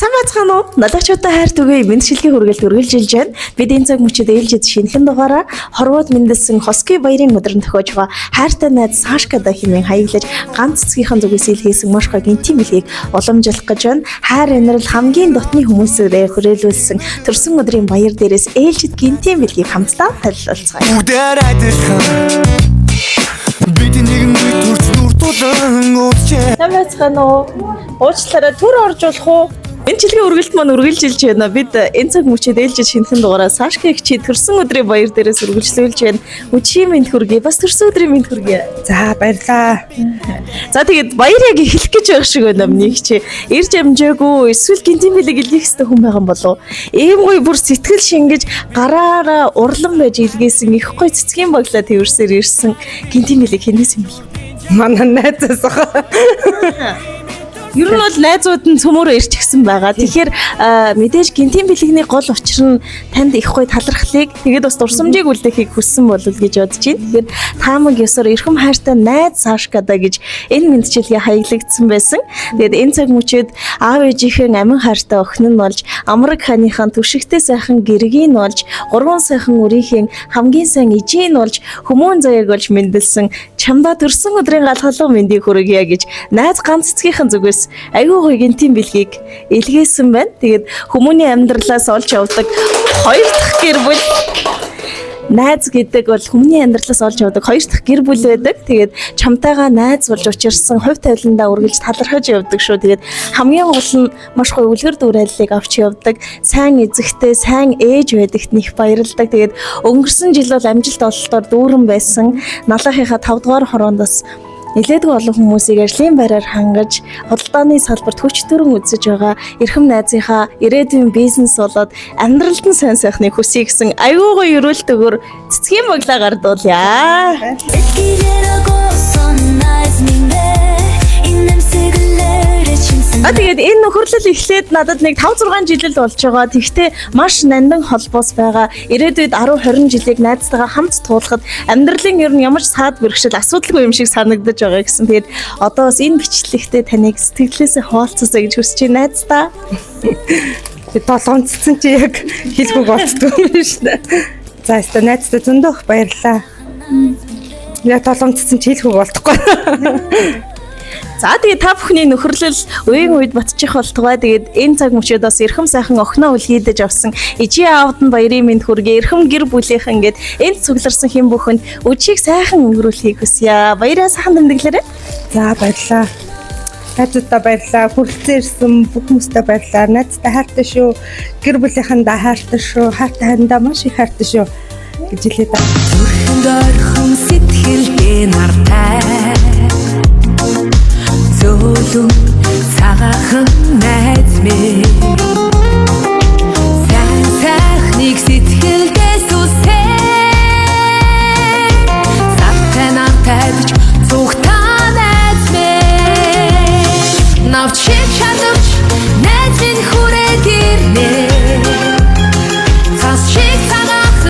Сайн бацгаана уу? Налагчуудаа хайр түгэе мэндшилгийн хүргэлт үргэлжилж байна. Бид энэ цаг мөчид ээлжид шинэхэн дугаараа хорвоод мэндэлсэн Хоски баярын өдрөнд тохиож байгаа хайртай найз Сашкада хэмээн хаяглаж ганц цэцгийнхэн зүгээс илгээсэн маш гоё гинтийн бэлгийг уламжлах гэж байна. Хайр инрэл хамгийн дотны хүмүүсээрээ хүрээлүүлсэн төрсөн өдрийн баяр дээрээс ээлжид гинтийн бэлгийг хамтдаа танилцуулцгаая. Бүгдээр адилхан бид нэгэн төрч нүртулан уучлаа. Сайн бацгаана уу? Уучлаарай түр оржуулах уу? Энэ жилийн үргэлт маань үргэлжилж байна. Бид энэ цаг мөчид ээлжид шинэхэн дугаараа Сашкиг чи төрсөн өдрийн баяр дээрээс үргэлжлүүлж байна. Өчийн мэнд хүргэе. Бас төрсөн өдрийн мэнд хүргэе. За баярлаа. За тэгээд баяр яг эхлэх гэж байх шиг байна амныг чи. Ирж амжаагүй эсвэл гинтийн бэлэг илгээх хэвээр хүн байгаа юм болов. Ийм гоё бүр сэтгэл шингэж гараараа урлан байж илгээсэн их гоё цэцгийн баглаа тэрсээр ирсэн гинтийн бэлэг хинээс юм бэ? Манай найзаас Ер нь бол найзууд нь цөмөөрөө ирч гисэн байгаа. Тэгэхээр мэдээж гинтийн бэлэгний гол учир нь танд их гоё талархлыг тэгээд бас дурсамжийг үлдээхийг хүссэн болов гэж бодож байна. Тэгэхээр таамаг ёсоор эрхэм хайртай найз Сашкада гэж энэ мэдчилгээ хаяглагдсан байсан. Тэгээд энэ цаг мөчид аав ээжийнхэн амин хайртай охин нь болж, амраг ханыхаа түшигтэй сайхан гэргийн болж, гурван сайхан үрийнхэн хамгийн сайн ижийн болж, хүмүүн заяаг болж мэндэлсэн чамдаа төрсөн өдрийн галгалуу мэндийг хүргье гэж найз ганц цэцгийнхэн зүгээс айгүй гоё гинтийн бэлгийг илгээсэн байна. Тэгээд хүмүүний амьдралаас олж явдаг хоёр дахь гэр бүл найз гэдэг бол хүмүүний амьдралаас олж явдаг хоёр дахь гэр бүл байдаг. Тэгээд чамтайгаа найз болж учирсан хувь тавиландаа үргэлж талархаж явдаг шүү. Тэгээд хамгийн гол нь маш гоё үлгэр дуурайллыг авч явдаг. Сайн эзэгтэй, сайн ээж байдагт них баярлдаг. Тэгээд өнгөрсөн жил бол амжилт ололтоор дүүрэн байсан. Налахынхаа 5 дугаар хороондоос нэлээдгүй олон хүмүүсийг ажлын байраар хангаж, худалдааны салбарт хүч төрөн үзэж байгаа эрхэм найзынхаа ирээдүйн бизнес болоод амьдралд нь сайн сайхныг хүсье гэсэн аюу гоё өрөөлт өгөр цэцгийн баглаа гардуулъя. Тэгээд энэ нөхөрлөл эхлээд надад нэг 5-6 жил болж байгаа. Тэгвэл маш нандин холбоос байгаа. Ирээдүйд 10-20 жилийг найзтайгаа хамт туулахад амьдралын ер нь ямар ч саад бэрхшээл асуудалгүй юм шиг санагдаж байгаа гэсэн. Тэгээд одоо бас энэ бичлэгтээ таныг сэтгэлээсээ хуваалцаасаа гэж хүсэж байна найздаа. толгомцсон чи яг хэлгүй болцдог юм шүү дээ. За өстө найздаа зөндөх баярлаа. Яг толгомцсон чи хэлгүй болдохгүй. За тэгээд та бүхний нөхөрлөл үеийн үед батчих болтугай. Тэгээд энэ цаг мөчид бас эрхэм сайхан охиноо үлгийдэж авсан ижи аавд нь баярын мэнд хүргэе. Эрхэм гэр бүлийнхэн гээд энд цугларсан хэн бүхэнд өчийг сайхан өнгөрүүлэхийг хүсье. Баяраа сайхан тэмдэглээрэй. За баярлаа. Найзуудаа баярлаа. Хүрэлцэн ирсэн бүх хүмүүстээ баярлаа. Найзтай хайртай шүү. Гэр бүлийнхэндээ хайртай шүү. Хайртай хандаа маш их хайртай шүү гэж хэлээд байна.